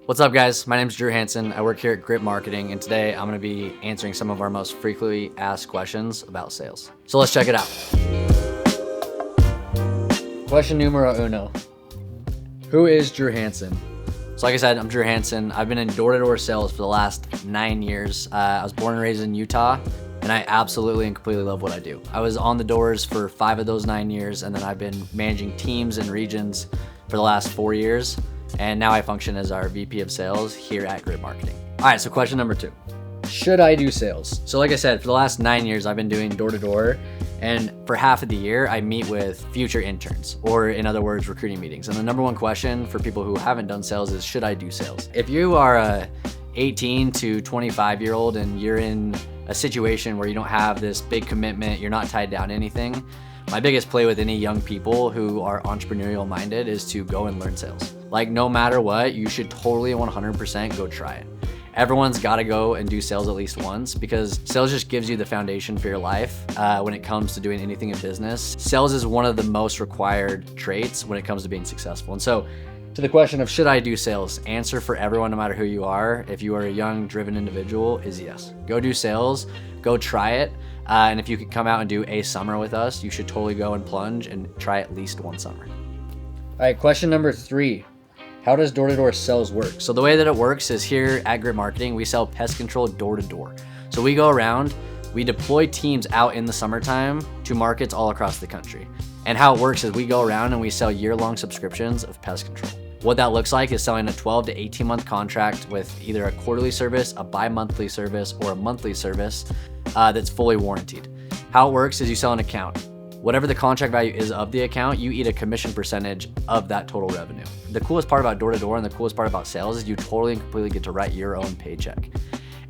What's up, guys? My name is Drew Hansen. I work here at Grip Marketing, and today I'm going to be answering some of our most frequently asked questions about sales. So let's check it out. Question numero uno. Who is Drew Hansen? So like I said, I'm Drew Hansen. I've been in door-to-door sales for the last 9 years. I was born and raised in Utah, and I absolutely and completely love what I do. I was on the doors for 5 of those 9 years, and then I've been managing teams and regions for the last 4 years. And now I function as our VP of sales here at Grip Marketing. All right, so question number 2. Should I do sales? So like I said, for the last 9 years, I've been doing door-to-door, and for half of the year, I meet with future interns, or in other words, recruiting meetings. And the number one question for people who haven't done sales is, should I do sales? If you are a 18 to 25-year-old and you're in a situation where you don't have this big commitment, you're not tied down to anything, my biggest play with any young people who are entrepreneurial minded is to go and learn sales. Like, no matter what, you should totally 100% go try it. Everyone's got to go and do sales at least once, because sales just gives you the foundation for your life when it comes to doing anything in business. Sales is one of the most required traits when it comes to being successful. And so to the question of should I do sales, answer for everyone, no matter who you are, if you are a young, driven individual, is yes. Go do sales, go try it. And if you could come out and do a summer with us, you should totally go and plunge and try at least one summer. All right, question number 3. How does door-to-door sales work? So the way that it works is here at Grip Marketing, we sell pest control door-to-door. So we go around, we deploy teams out in the summertime to markets all across the country. And how it works is we go around and we sell year-long subscriptions of pest control. What that looks like is selling a 12 to 18 month contract with either a quarterly service, a bi-monthly service, or a monthly service that's fully warranted. How it works is you sell an account. Whatever the contract value is of the account, you eat a commission percentage of that total revenue. The coolest part about door-to-door and the coolest part about sales is you totally and completely get to write your own paycheck.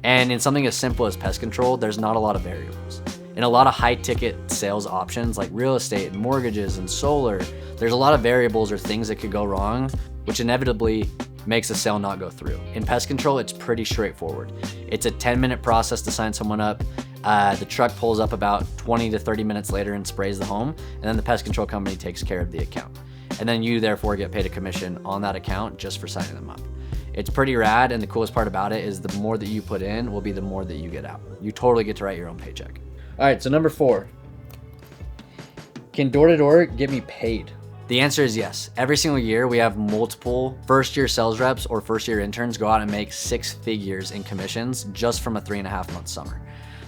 And in something as simple as pest control, there's not a lot of variables. In a lot of high-ticket sales options like real estate and mortgages and solar, there's a lot of variables or things that could go wrong, which inevitably makes a sale not go through. In pest control, it's pretty straightforward. It's a 10-minute process to sign someone up. The truck pulls up about 20 to 30 minutes later and sprays the home, and then the pest control company takes care of the account. And then you therefore get paid a commission on that account just for signing them up. It's pretty rad, and the coolest part about it is the more that you put in will be the more that you get out. You totally get to write your own paycheck. All right, so number 4. Can door-to-door get me paid? The answer is yes. Every single year, we have multiple first-year sales reps or first-year interns go out and make 6 figures in commissions just from a 3.5-month summer.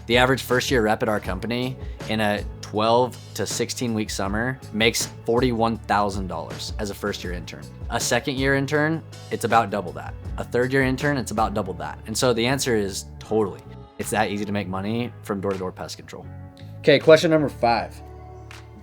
The average first-year rep at our company in a 12 to 16-week summer makes $41,000 as a first-year intern. A second-year intern, it's about double that. A third-year intern, it's about double that. And so the answer is totally. It's that easy to make money from door-to-door pest control. Okay, question number 5.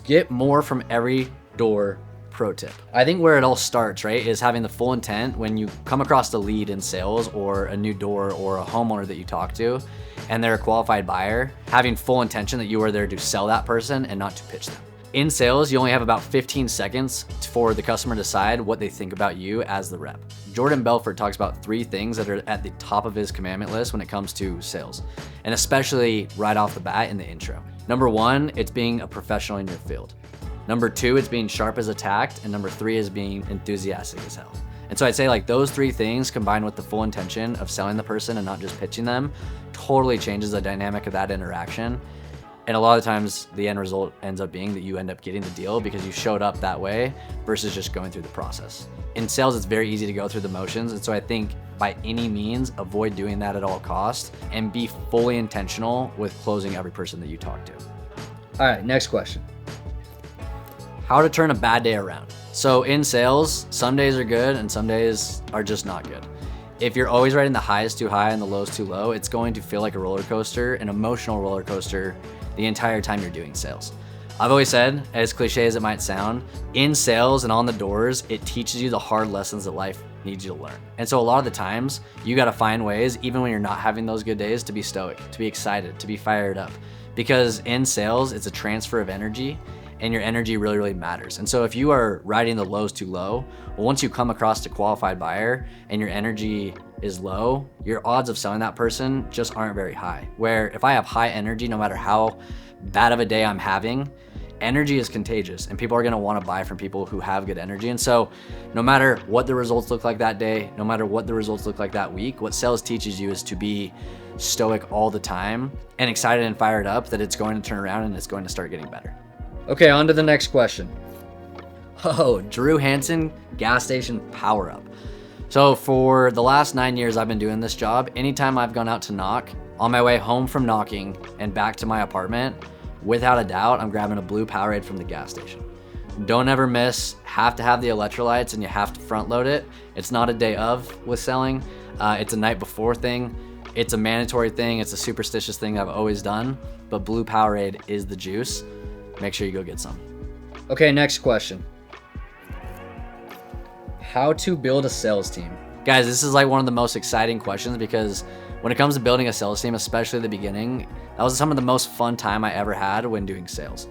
Get more from every door. Pro tip. I think where it all starts, right, is having the full intent when you come across the lead in sales or a new door or a homeowner that you talk to and they're a qualified buyer, having full intention that you are there to sell that person and not to pitch them. In sales, you only have about 15 seconds for the customer to decide what they think about you as the rep. Jordan Belfort talks about 3 things that are at the top of his commandment list when it comes to sales, and especially right off the bat in the intro. Number 1, it's being a professional in your field. Number 2, it's being sharp as a tack. And number 3 is being enthusiastic as hell. And so I'd say like those 3 things combined with the full intention of selling the person and not just pitching them totally changes the dynamic of that interaction. And a lot of times the end result ends up being that you end up getting the deal because you showed up that way versus just going through the process. In sales, it's very easy to go through the motions. And so I think by any means, avoid doing that at all costs and be fully intentional with closing every person that you talk to. All right, next question. How to turn a bad day around. So in sales, some days are good and some days are just not good. If you're always writing the highs too high and the lows too low, it's going to feel like a roller coaster, an emotional roller coaster, the entire time you're doing sales. I've always said, as cliche as it might sound, in sales and on the doors, it teaches you the hard lessons that life needs you to learn. And so a lot of the times, you gotta find ways, even when you're not having those good days, to be stoic, to be excited, to be fired up. Because in sales, it's a transfer of energy, and your energy really, really matters. And so if you are riding the lows too low, well, once you come across a qualified buyer and your energy is low, your odds of selling that person just aren't very high. Where if I have high energy, no matter how bad of a day I'm having, energy is contagious and people are going to want to buy from people who have good energy. And so no matter what the results look like that day, no matter what the results look like that week, what sales teaches you is to be stoic all the time and excited and fired up that it's going to turn around and it's going to start getting better. Okay, on to the next question. Oh, Drew Hansen, gas station power up. So for the last 9 years I've been doing this job, anytime I've gone out to knock, on my way home from knocking and back to my apartment, without a doubt, I'm grabbing a blue Powerade from the gas station. Don't ever miss, have to have the electrolytes and you have to front load it. It's not a day of with selling, it's a night before thing. It's a mandatory thing, it's a superstitious thing I've always done, but blue Powerade is the juice. Make sure you go get some. Okay, next question. How to build a sales team. Guys, this is like one of the most exciting questions because when it comes to building a sales team, especially at the beginning, that was some of the most fun time I ever had when doing sales.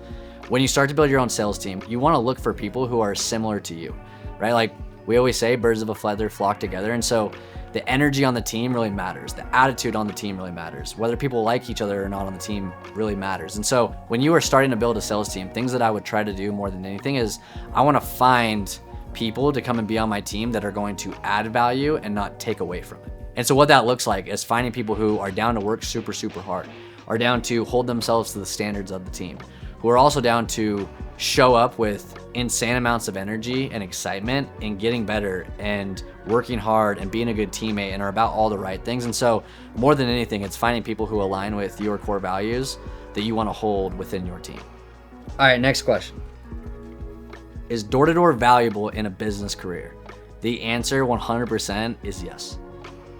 When you start to build your own sales team, you want to look for people who are similar to you, right? Like we always say, birds of a feather flock together. And so the energy on the team really matters. The attitude on the team really matters. Whether people like each other or not on the team really matters. And so when you are starting to build a sales team, things that I would try to do more than anything is I want to find people to come and be on my team that are going to add value and not take away from it. And so what that looks like is finding people who are down to work super, super hard, are down to hold themselves to the standards of the team, who are also down to show up with insane amounts of energy and excitement and getting better and working hard and being a good teammate and are about all the right things. And so more than anything, it's finding people who align with your core values that you want to hold within your team. All right, next question. Is door-to-door valuable in a business career? The answer 100% is yes.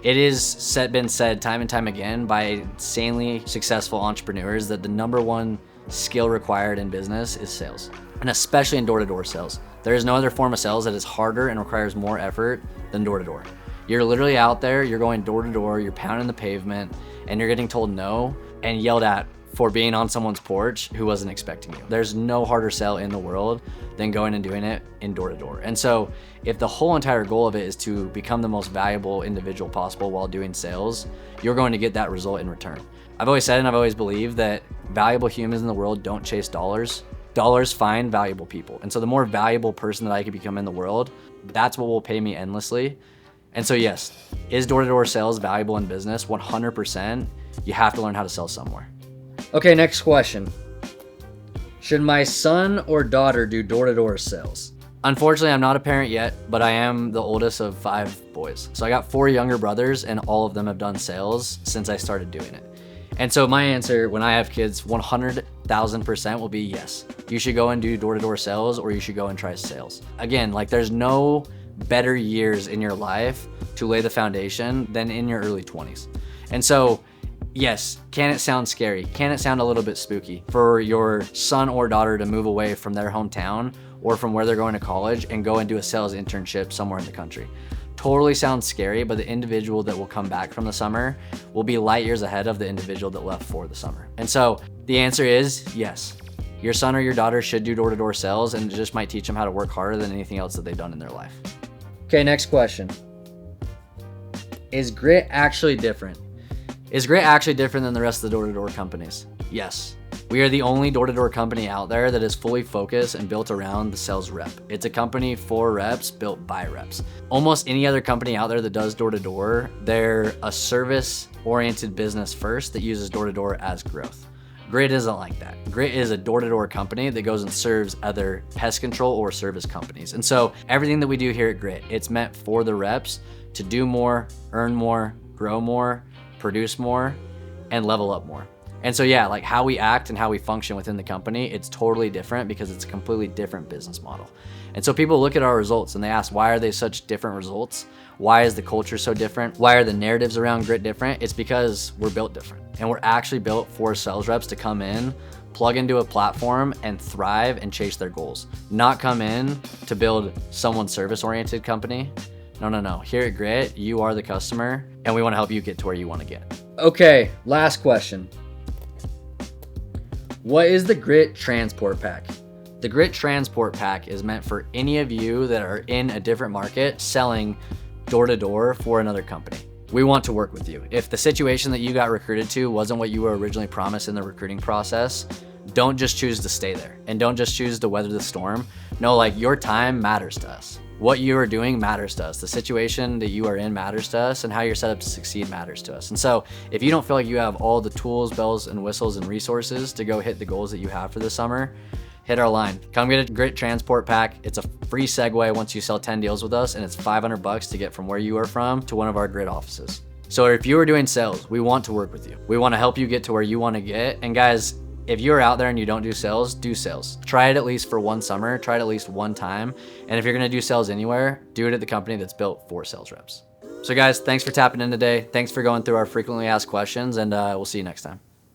It is been said time and time again by insanely successful entrepreneurs that the number one skill required in business is sales, and especially in door-to-door sales. There is no other form of sales that is harder and requires more effort than door-to-door. You're literally out there, you're going door-to-door, you're pounding the pavement, and you're getting told no and yelled at for being on someone's porch who wasn't expecting you. There's no harder sell in the world than going and doing it in door-to-door. And so if the whole entire goal of it is to become the most valuable individual possible while doing sales, you're going to get that result in return. I've always said and I've always believed that valuable humans in the world don't chase dollars. Dollars find valuable people. And so the more valuable person that I could become in the world, that's what will pay me endlessly. And so yes, is door-to-door sales valuable in business? 100%. You have to learn how to sell somewhere. Okay, next question. Should my son or daughter do door-to-door sales? Unfortunately, I'm not a parent yet, but I am the oldest of 5 boys. So I got 4 younger brothers and all of them have done sales since I started doing it. And so my answer when I have kids, 100,000% will be yes. You should go and do door-to-door sales or you should go and try sales. Again, like there's no better years in your life to lay the foundation than in your early 20s. And so yes, can it sound scary? Can it sound a little bit spooky for your son or daughter to move away from their hometown or from where they're going to college and go and do a sales internship somewhere in the country? Totally sounds scary, but the individual that will come back from the summer will be light years ahead of the individual that left for the summer. And so the answer is yes. Your son or your daughter should do door-to-door sales, and it just might teach them how to work harder than anything else that they've done in their life. Okay, next question. Is grit actually different? Is grit actually different than the rest of the door-to-door companies? Yes. We are the only door-to-door company out there that is fully focused and built around the sales rep. It's a company for reps built by reps. Almost any other company out there that does door-to-door, they're a service-oriented business first that uses door-to-door as growth. Grit isn't like that. Grit is a door-to-door company that goes and serves other pest control or service companies. And so everything that we do here at Grit, it's meant for the reps to do more, earn more, grow more, produce more, and level up more. And so yeah, like how we act and how we function within the company, it's totally different because it's a completely different business model. And so people look at our results and they ask, why are they such different results? Why is the culture so different? Why are the narratives around Grit different? It's because we're built different. And we're actually built for sales reps to come in, plug into a platform and thrive and chase their goals. Not come in to build someone's service-oriented company. No. Here at Grit, you are the customer and we want to help you get to where you want to get. Okay, last question. What is the Grit Transport Pack? The Grit Transport Pack is meant for any of you that are in a different market selling door-to-door for another company. We want to work with you. If the situation that you got recruited to wasn't what you were originally promised in the recruiting process, don't just choose to stay there and don't just choose to weather the storm. No, like your time matters to us. What you are doing matters to us. The situation that you are in matters to us, and how you're set up to succeed matters to us. And so if you don't feel like you have all the tools, bells and whistles and resources to go hit the goals that you have for this summer, hit our line. Come get a grit transport pack. It's a free segue once you sell 10 deals with us, and it's $500 to get from where you are from to one of our grit offices. So if you are doing sales, we want to work with you. We want to help you get to where you want to get. And guys, if you're out there and you don't do sales, do sales. Try it at least for one summer, try it at least one time. And if you're gonna do sales anywhere, do it at the company that's built for sales reps. So guys, thanks for tapping in today. Thanks for going through our frequently asked questions, and we'll see you next time.